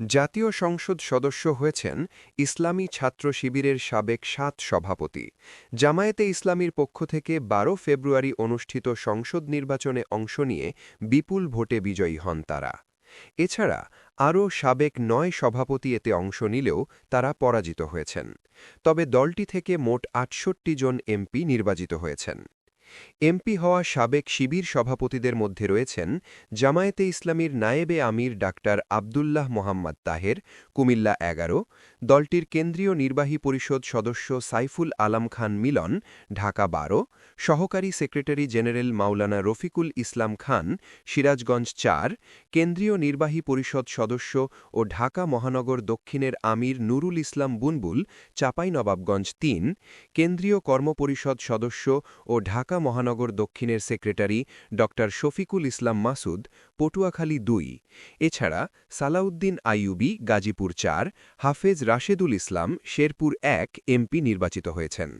জাতীয় সংসদ সদস্য হয়েছেন ইসলামী ছাত্র শিবিরের সাবেক ৭ সভাপতি। জামায়াতে ইসলামীর পক্ষ থেকে ১২ ফেব্রুয়ারি অনুষ্ঠিত সংসদ নির্বাচনে অংশ নিয়ে বিপুল ভোটে বিজয়ী হন তারা। এছাড়া আরও সাবেক ৯ সভাপতি এতে অংশ নিলেও তারা পরাজিত হয়েছেন। তবে দলটি থেকে মোট ৬৮ জন এমপি নির্বাচিত হয়েছেন। এমপি হওয়া সাবেক শিবির সভাপতিদের মধ্যে রয়েছেন জামায়াতে ইসলামীর নায়েবে আমির ডাক্তার আবদুল্লাহ মোহাম্মদ তাহের, কুমিল্লা ১১, দলটির কেন্দ্রীয় নির্বাহী পরিষদ সদস্য সাইফুল আলম খান মিলন, ঢাকা ১২, সহকারী সেক্রেটারি জেনারেল মাওলানা রফিকুল ইসলাম খান, সিরাজগঞ্জ ৪, কেন্দ্রীয় নির্বাহী পরিষদ সদস্য ও ঢাকা মহানগর দক্ষিণের আমির নুরুল ইসলাম বুলবুল, চাঁপাইনবাবগঞ্জ ৩, কেন্দ্রীয় কর্মপরিষদ সদস্য ও ঢাকা মহানগর দক্ষিণের সেক্রেটারি ড শফিকুল ইসলাম মাসুদ, পটুয়াখালী ২। এছাড়া সালাউদ্দিন আইয়ুবী, গাজীপুর ৪, হাফেজ রাশেদুল ইসলাম, শেরপুর ১ এমপি নির্বাচিত হয়েছেন।